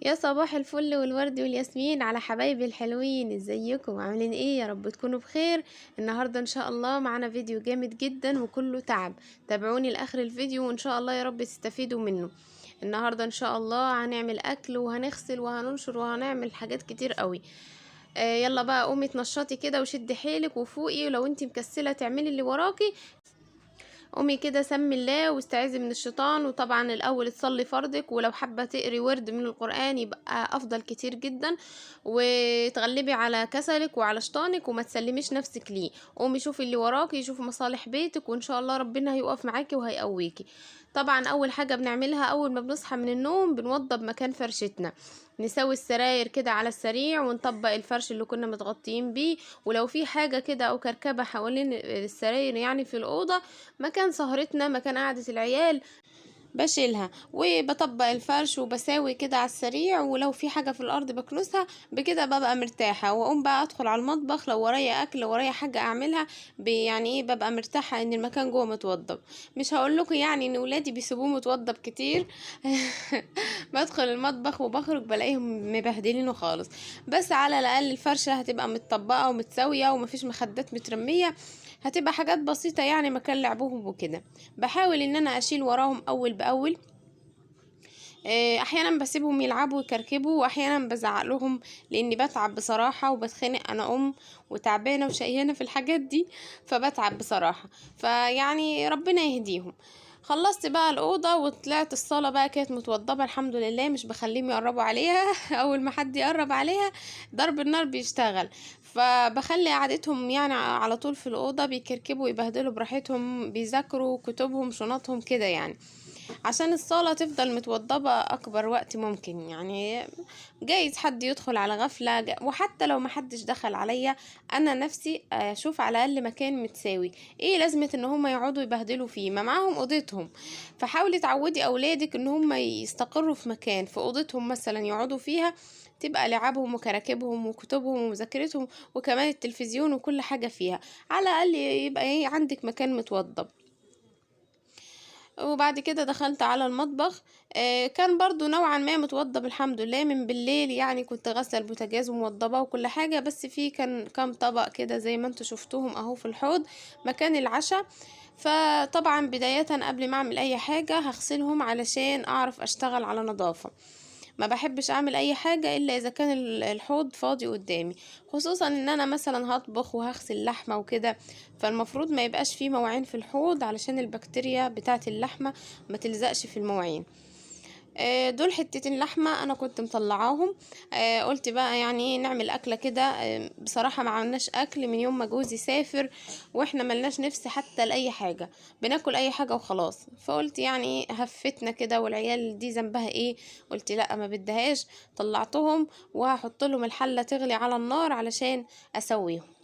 يا صباح الفل والورد والياسمين على حبايبي الحلوين، ازيكم عاملين ايه؟ يا رب تكونوا بخير. النهارده ان شاء الله معانا فيديو جامد جدا وكله تعب. تابعوني لاخر الفيديو وان شاء الله يا رب تستفيدوا منه. النهارده ان شاء الله هنعمل اكل وهنغسل وهننشر وهنعمل حاجات كتير قوي. يلا بقى قومي اتنشطي كده وشدي حيلك وفوقي، ولو انتي مكسله تعملي اللي وراكي قومي كده سمي الله واستعيذي من الشيطان. وطبعا الاول تصلي فرضك، ولو حابه تقري ورد من القران يبقى افضل كتير جدا، وتغلبي على كسلك وعلى شيطانك وما تسلميش نفسك ليه. قومي شوفي اللي وراكي، شوفي مصالح بيتك، وان شاء الله ربنا هيقف معاكي وهيقويكي. طبعا اول حاجه بنعملها اول ما بنصحى من النوم بنوضب مكان فرشتنا، نسوي السراير كده على السريع ونطبق الفرش اللي كنا متغطيين بيه. ولو في حاجه كده او كركبه حوالين السراير يعني في الاوضه مكان سهرتنا مكان قعدة العيال بشيلها وبطبق الفرش وبساوي كده على السريع. ولو في حاجة في الأرض بكنسها بكده ببقى مرتاحة، وأقوم بقى أدخل على المطبخ لو ورايا أكل لو ورايا حاجة أعملها. يعني إيه ببقى مرتاحة إن المكان جوه متوضب. مش هقولكوا يعني إن ولادي بيسيبوه متوضب كتير. بدخل المطبخ وبخرج بلاقيهم مبهدلينه خالص، بس على الأقل الفرشة هتبقى متطبقة ومتساوية ومفيش مخدات مترمية، هتبقى حاجات بسيطة يعني مكان لعبهم وكده. بحاول ان انا اشيل وراهم اول باول. احيانا بسيبهم يلعبوا ويكركبوا، واحيانا بزعق لهم لاني بتعب بصراحة وبتخنق. انا وتعبانة وشقيانة في الحاجات دي، فبتعب بصراحة. فيعني ربنا يهديهم. خلصت بقى الأوضة وطلعت الصالة بقى كانت متوضبة الحمد لله، مش بخليهم يقربوا عليها. أول ما حد يقرب عليها ضرب النار بيشتغل. فبخلي قعدتهم يعني على طول في الأوضة بيكركبوا يبهدلوا براحتهم، بيذاكروا كتبهم شنطهم كده يعني، عشان الصالة تفضل متوضبة أكبر وقت ممكن. يعني جايز حد يدخل على غفلة، وحتى لو محدش دخل عليا أنا نفسي أشوف على الأقل مكان متساوي. إيه لازمة إن هما يقعدوا يبهدلوا فيه؟ ما معاهم أوضتهم. فحاولي تعودي أولادك إن هما يستقروا في مكان في أوضتهم مثلا يقعدوا فيها، تبقى لعبهم وكراكبهم وكتبهم ومذاكرتهم وكمان التلفزيون وكل حاجة فيها، على الأقل يبقى إيه عندك مكان متوضب. وبعد كده دخلت على المطبخ. كان برضو نوعا ما متوضب الحمد لله من بالليل، يعني كنت غاسله البوتاجاز وموضبه وكل حاجه، بس في كان كام طبق كده زي ما انتوا شفتوهم اهو في الحوض مكان العشاء. فطبعا بداية قبل ما اعمل اي حاجة هغسلهم علشان اعرف اشتغل على نظافة. ما بحبش اعمل اي حاجة الا اذا كان الحوض فاضي قدامي، خصوصا ان انا مثلا هطبخ وهغسل لحمة وكده، فالمفروض ما يبقاش فيه مواعين في الحوض علشان البكتيريا بتاعة اللحمة ما تلزقش في المواعين. دول حتتين لحمة انا كنت مطلعاهم. قلت بقى يعني ايه نعمل اكلة كده. بصراحة ما عملناش اكل من يوم ما جوزي سافر، واحنا ملناش نفس حتى لاي حاجة، بناكل اي حاجة وخلاص. فقلت يعني ايه هفتنا كده والعيال دي ذنبها ايه؟ قلت لا ما بدهاش. طلعتهم وهحط لهم الحلة تغلي على النار علشان اسويهم.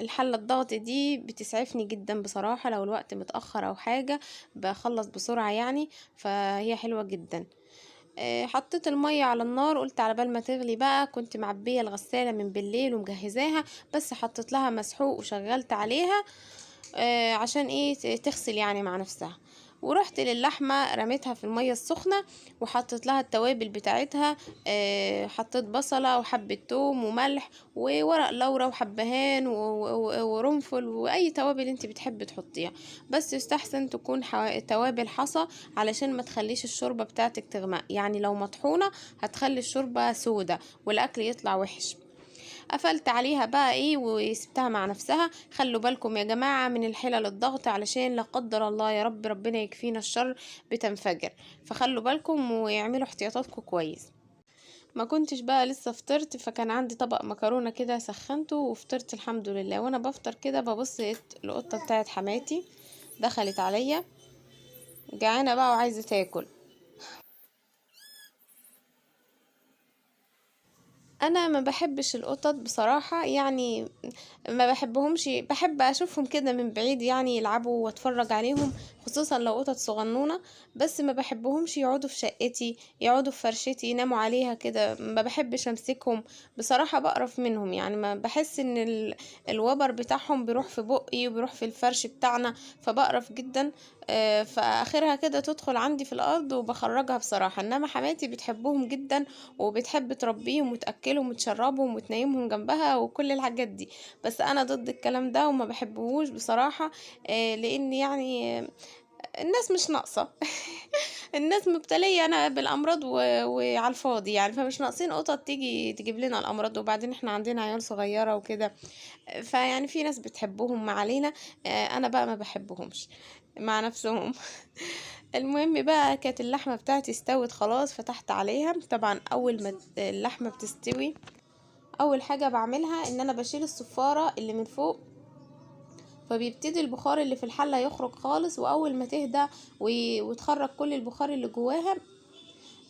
الحلة الضغط دي بتسعفني جدا بصراحة، لو الوقت متأخر او حاجة بخلص بسرعة يعني، فهي حلوة جدا. حطيت المية على النار، قلت على بال ما تغلي بقى. كنت معبية الغسالة من بالليل ومجهزاها، بس حطيت لها مسحوق وشغلت عليها عشان ايه تغسل يعني مع نفسها. ورحت للحمة رميتها في المية السخنة وحطيت لها التوابل بتاعتها. حطيت بصلة وحبة توم وملح وورق لورا وحبهان ورنفل واي توابل انت بتحبي تحطيها، بس يستحسن تكون توابل حصى علشان ما تخليش الشوربة بتاعتك تغمق، يعني لو مطحونة هتخلي الشوربة سودة والاكل يطلع وحش. قفلت عليها بقى ايه وسبتها مع نفسها. خلوا بالكم يا جماعة من الحلل الضغط علشان لا قدر الله يا رب ربنا يكفينا الشر بتنفجر، فخلوا بالكم واعملوا احتياطاتكم كويس. ما كنتش بقى لسه فطرت، فكان عندي طبق مكرونة كده سخنته وفطرت الحمد لله. وانا بفطر كده ببص لقيت القطة بتاعت حماتي دخلت عليا جعانة بقى وعايزة تاكل. انا ما بحبش القطط بصراحة، يعني ما بحبهمش، بحب اشوفهم كده من بعيد يعني يلعبوا واتفرج عليهم، خصوصا لو قطط صغنونة. بس ما بحبهمش يقعدوا في شقتي يقعدوا في فرشتي يناموا عليها كده، ما بحبش امسكهم بصراحة، بقرف منهم. يعني ما بحس ان الوبر بتاعهم بيروح في بقي وبيروح في الفرش بتاعنا، فبقرف جدا. فاخرها كده تدخل عندي في الارض وبخرجها بصراحة. انما حماتي بتحبهم جدا وبتحب تربيهم وتاكلهم وتشربهم وتنيمهم جنبها وكل الحاجات دي. بس انا ضد الكلام ده وما بحبهوش بصراحة. لان يعني الناس مش ناقصة. الناس مبتلية أنا بالأمراض وعلى الفاضي يعني، فمش ناقصين قطط تيجي تجيب لنا الأمراض. وبعدين احنا عندنا عيال صغيرة وكده، فيعني في ناس بتحبهم ما علينا. أنا بقى ما بحبهمش مع نفسهم. المهم بقى كانت اللحمة بتاعتي استوت خلاص، فتحت عليها. طبعا أول ما اللحمة بتستوي أول حاجة بعملها إن أنا بشيل الصفارة اللي من فوق، فبيبتدي البخار اللي في الحلة يخرج خالص. واول ما تهدى وتخرج كل البخار اللي جواها،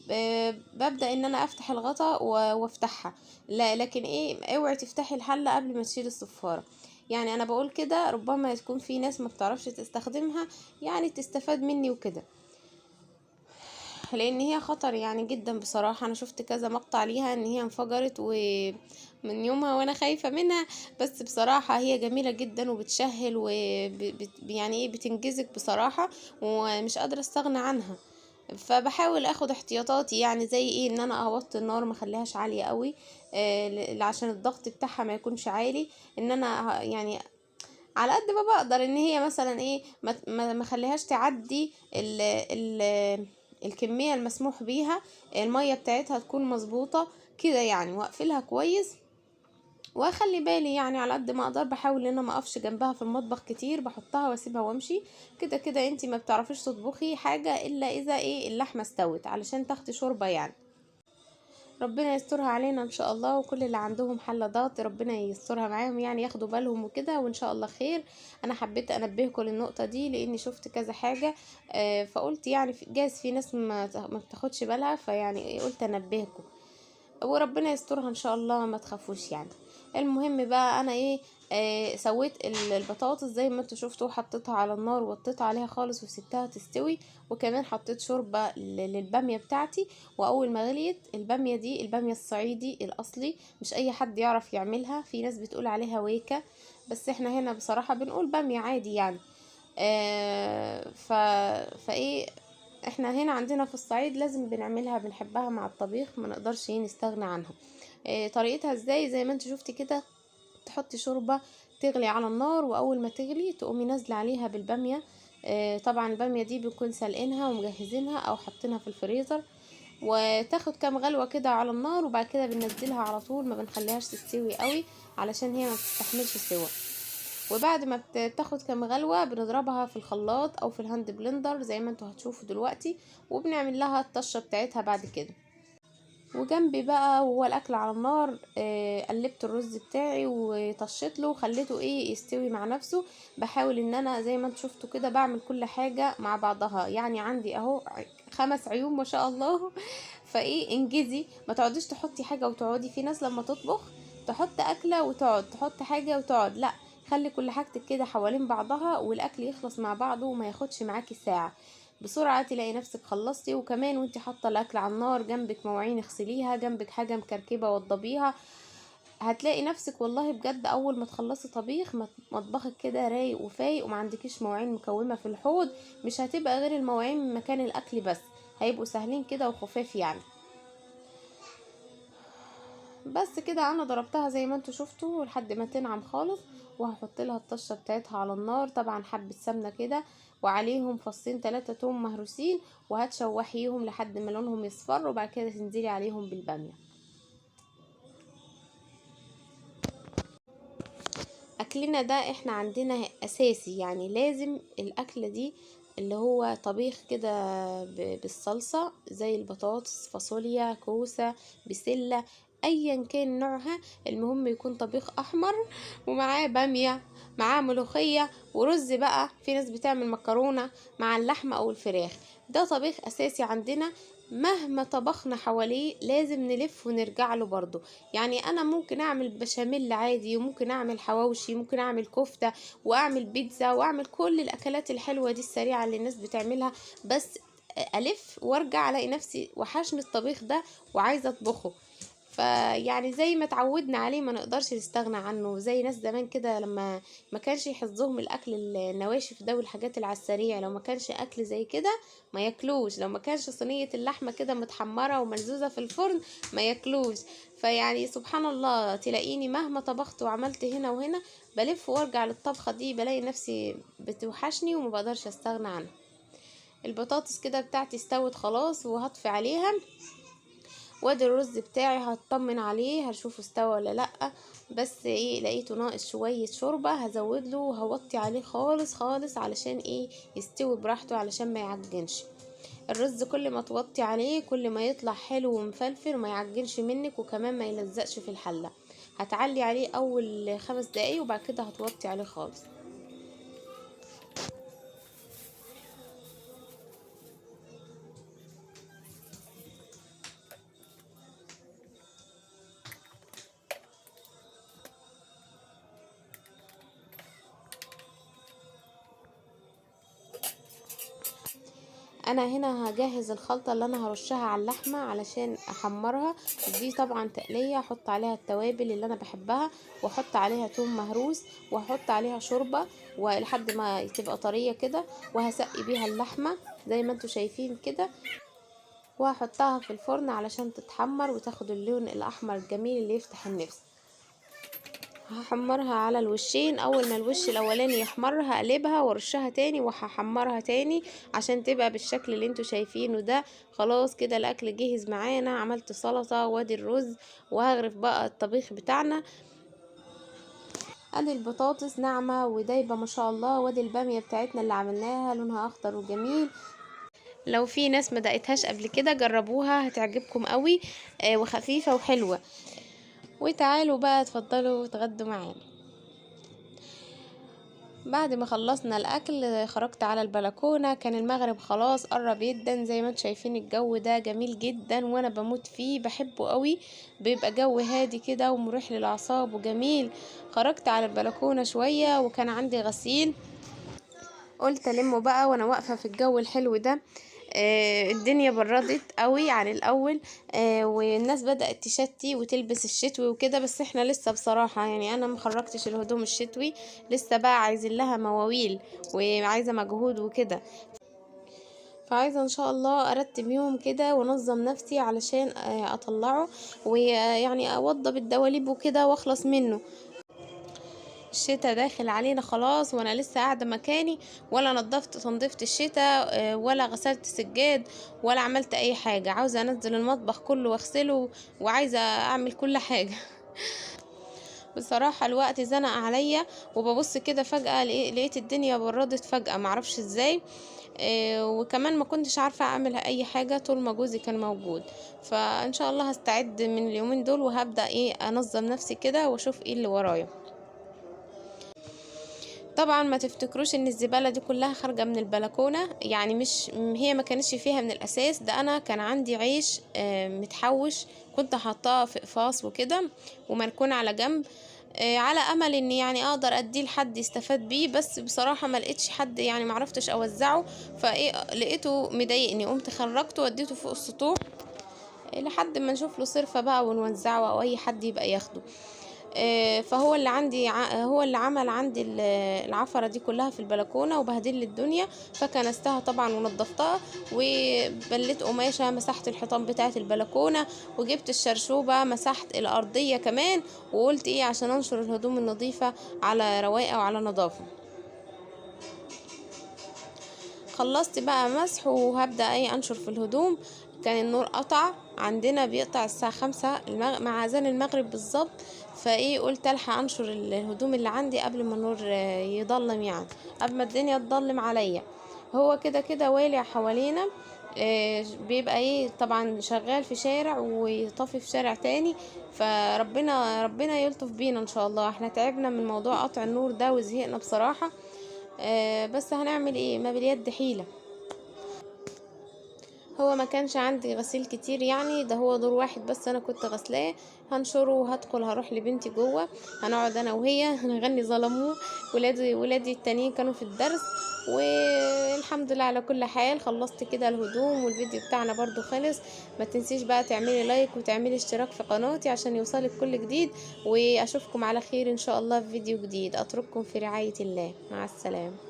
ببدأ ان انا افتح الغطا وافتحها. لا لكن ايه، اوعي تفتحي الحلة قبل ما تشيلي الصفارة. يعني انا بقول كده ربما تكون في ناس ما بتعرفش تستخدمها، يعني تستفاد مني وكده، لان هي خطر يعني جدا بصراحة. انا شفت كذا مقطع ليها ان هي انفجرت، ومن يومها وانا خايفة منها. بس بصراحة هي جميلة جدا وبتشهل يعني ايه، بتنجزك بصراحة، ومش قادرة استغنى عنها. فبحاول اخد احتياطاتي، يعني زي ايه، ان انا اوطي النار ما اخليهاش عالية قوي، عشان الضغط بتاعها ما يكونش عالي. ان انا يعني على قد ما بقدر ان هي مثلا ايه، ما خليهاش تعدي ال الكمية المسموح بيها. المية بتاعتها تكون مظبوطة كده يعني، واقفلها كويس. واخلي بالي يعني على قد ما اقدر، بحاول ان انا ما اقفش جنبها في المطبخ كتير، بحطها واسيبها وامشي. كده كده انتي ما بتعرفيش تطبخي حاجة الا اذا ايه اللحمة استوت علشان تاخدي شوربة يعني. ربنا يسترها علينا ان شاء الله، وكل اللي عندهم حلة ضغط ربنا يسترها معاهم، يعني ياخدوا بالهم وكده، وان شاء الله خير. انا حبيت انبهكم للنقطة دي لاني شفت كذا حاجة. فقلت يعني جايز في ناس ما بتاخدش بالها، فيعني قلت انبهكم، وربنا يسترها ان شاء الله، ما تخافوش يعني. المهم بقى انا ايه، سويت البطاطس زي ما انتوا شفتوا، حطيتها على النار وطيت عليها خالص وسبتها تستوي. وكمان حطيت شوربة للبامية بتاعتي. واول ما غليت البامية دي، البامية الصعيدي الاصلي، مش اي حد يعرف يعملها. في ناس بتقول عليها ويكة، بس احنا هنا بصراحة بنقول بامية عادي يعني. آه ف... فايه، احنا هنا عندنا في الصعيد لازم بنعملها، بنحبها مع الطبيخ، ما نقدرش نستغنى عنها. طريقتها ازاي؟ زي ما انت شفتي كده، تحطي شوربة تغلي على النار، واول ما تغلي تقومي نازله عليها بالبامية. طبعا البامية دي بنكون سلقينها ومجهزينها او حاطينها في الفريزر، وتاخد كام غلوة كده على النار، وبعد كده بننزلها على طول، ما بنخليهاش تستوي قوي علشان هي ما بتستحملش سوا. وبعد ما بتاخد كام غلوة بنضربها في الخلاط او في الهاند بلندر زي ما انتوا هتشوفوا دلوقتي، وبنعمل لها الطشة بتاعتها بعد كده. وجنبي بقى وهو الاكل على النار، قلبت الرز بتاعي وطشيت له وخليته ايه يستوي مع نفسه. بحاول ان انا زي ما انتوا شفتوا كده بعمل كل حاجة مع بعضها، يعني عندي اهو 5 عيون ما شاء الله. فايه، انجزي، ما تقعديش تحطي حاجة وتقعدي. في ناس لما تطبخ تحط اكلة وتقعد، تحط حاجة وتقعد، لا، خلي كل حاجتك كده حوالين بعضها، والاكل يخلص مع بعضه وما ياخدش معاكي ساعة بسرعة. تلاقي نفسك خلصتي. وكمان وانت حاطه الاكل على النار جنبك مواعين اغسليها، جنبك حاجه مكركبه وضبيها، هتلاقي نفسك والله بجد اول ما تخلصي طبيخ مطبخك كده رايق وفايق، وما عندكيش مواعين مكومه في الحوض. مش هتبقى غير المواعين من مكان الاكل بس، هيبقوا سهلين كده وخفاف يعني. بس كده انا ضربتها زي ما انتوا شفتوا لحد ما تنعم خالص، وهحط لها الطشه بتاعتها على النار. طبعا حبه سمنه كده، وعليهم 2 3 فص توم مهروسين، وهتشوحيهم لحد ما لونهم يصفر، وبعد كده تنزلي عليهم بالباميه. اكلنا ده احنا عندنا اساسي، يعني لازم الاكله دي، اللي هو طبيخ كده بالصلصه، زي البطاطس، فاصوليا، كوسه، بسله، ايا كان نوعها، المهم يكون طبيخ احمر ومعاه باميه، معاه ملوخيه ورز. بقى في ناس بتعمل مكرونه مع اللحمه او الفراخ. ده طبيخ اساسي عندنا، مهما طبخنا حواليه لازم نلف ونرجع له برضو. يعني انا ممكن اعمل بشاميل عادي، وممكن اعمل حواوشي، ممكن اعمل كفتة، واعمل بيتزا، واعمل كل الاكلات الحلوة دي السريعة اللي الناس بتعملها، بس الف وارجع الاقي نفسي وحشني الطبيخ ده وعايزة اطبخه. فيعني زي ما اتعودنا عليه ما نقدرش نستغنى عنه، زي ناس زمان كده لما ما كانش يحظهم الاكل النواشف ده والحاجات اللي على السريع، لو ما كانش اكل زي كده ما ياكلوش، لو ما كانش صينية اللحمة كده متحمرة وملزوزة في الفرن ما ياكلوش. فيعني سبحان الله تلاقيني مهما طبخت وعملت هنا وهنا بلف وارجع للطبخة دي بلاقي نفسي بتوحشني وما بقدرش استغنى عنها. البطاطس كده بتاعتي استوت خلاص وهطفي عليها، وادي الرز بتاعي هطمن عليه هشوفه استوى ولا لا. بس ايه لقيته ناقص شوية شوربة هزود له وهوطي عليه خالص خالص علشان ايه يستوي براحته علشان ما يعجنش. الرز كل ما توطي عليه كل ما يطلع حلو ومفلفل وما يعجنش منك وكمان ما يلزقش في الحلة. هتعلي عليه اول 5 دقايق وبعد كده هتوطي عليه خالص. انا هنا هجهز الخلطة اللي انا هرشها على اللحمة علشان احمرها. دي طبعا تقلية، احط عليها التوابل اللي انا بحبها واحط عليها توم مهروس واحط عليها شوربة ولحد ما تبقى طرية كده، وهسقي بيها اللحمة زي ما انتوا شايفين كده، وهحطها في الفرن علشان تتحمر وتاخد اللون الاحمر الجميل اللي يفتح النفس. هحمرها على الوشين، اول ما الوش الاولاني يحمر هقلبها وارشها تاني وهحمرها تاني عشان تبقى بالشكل اللي انتوا شايفينه ده. خلاص كده الاكل جهز معانا، عملت سلطة وادي الرز وهغرف بقى الطبيخ بتاعنا. ادي البطاطس ناعمة ودايبة ما شاء الله، وادي البامية بتاعتنا اللي عملناها لونها اخضر وجميل. لو في ناس ما دقتهاش قبل كده جربوها هتعجبكم قوي، وخفيفة وحلوة. وتعالوا بقى اتفضلوا وتغدوا معانا. بعد ما خلصنا الاكل خرجت على البلكونة، كان المغرب خلاص قرب جدا زي ما انتم شايفين. الجو ده جميل جدا وانا بموت فيه بحبه قوي، بيبقى جو هادي كده ومريح للاعصاب وجميل. خرجت على البلكونة شوية وكان عندي غسيل، قلت المه بقى وانا واقفة في الجو الحلو ده. الدنيا بردت قوي عن الاول، والناس بدأت تشتي وتلبس الشتوي وكده، بس احنا لسه بصراحة يعني انا مخرجتش الهدوم الشتوي لسه، بقى عايزين لها مواويل وعايزة مجهود وكده. فعايزة ان شاء الله ارتب يوم كده وانظم نفسي علشان اطلعه ويعني اوضب الدواليب وكده واخلص منه. الشتاء داخل علينا خلاص وانا لسه قاعده مكاني، ولا نظفت تنظيفة الشتاء ولا غسلت سجاد ولا عملت اي حاجه. عاوزه انزل المطبخ كله واغسله وعايزه اعمل كل حاجه. بصراحه الوقت زنق عليا، وببص كده فجاه لقيت الدنيا بردت فجاه معرفش ازاي. وكمان ما كنتش عارفه اعمل اي حاجه طول ما جوزي كان موجود. فان شاء الله هستعد من اليومين دول وهبدا انظم نفسي كده واشوف ايه اللي ورايا. طبعا ما تفتكروش ان الزبالة دي كلها خارجة من البلكونة، يعني مش هي ما كانتش فيها من الاساس. ده انا كان عندي عيش متحوش كنت حاطاه في قفاص وكده ومركون على جنب، على امل ان يعني اقدر اديه لحد يستفاد بيه، بس بصراحة ما لقيتش حد يعني معرفتش اوزعه. فايه لقيته مضايقني قمت خرجته وديته فوق السطوح لحد ما نشوف له صرفة بقى ونوزعه او اي حد يبقى ياخده. فهو اللي عندي هو اللي عمل عندي العفرة دي كلها في البلكونة وبهدل لي الدنيا. فكنستها طبعا ونضفتها وبلت قماشة مسحت الحيطان بتاعة البلكونة وجبت الشرشوبة مسحت الأرضية كمان، وقلت ايه عشان انشر الهدوم النظيفة على رواقة وعلى نظافة. خلصت بقى مسح وهبدأ انشر في الهدوم. كان النور قطع عندنا بيقطع الساعة 5 مع اذان المغرب بالظبط، قلت الحق انشر الهدوم اللي عندي قبل ما النور يضلم، يعني قبل ما الدنيا تضلم عليا. هو كده كده والع حوالينا، بيبقى طبعا شغال في شارع ويطفي في شارع تاني. فربنا يلطف بينا ان شاء الله. احنا تعبنا من موضوع قطع النور ده وزهقنا بصراحة، بس هنعمل ايه ما باليد حيلة. هو ما كانش عندي غسيل كتير يعني، ده هو دور واحد بس انا كنت غسلاه. هنشره وهدخل هروح لبنتي جوه هنقعد انا وهي هنغني ظلموه. ولادي التانيين كانوا في الدرس والحمد الحمد لله على كل حال خلصت كده الهدوم، والفيديو بتاعنا برضو خلص. ما تنسيش بقى تعملي لايك وتعملي اشتراك في قناتي عشان يوصلك كل جديد، واشوفكم على خير ان شاء الله في فيديو جديد. اترككم في رعاية الله، مع السلامة.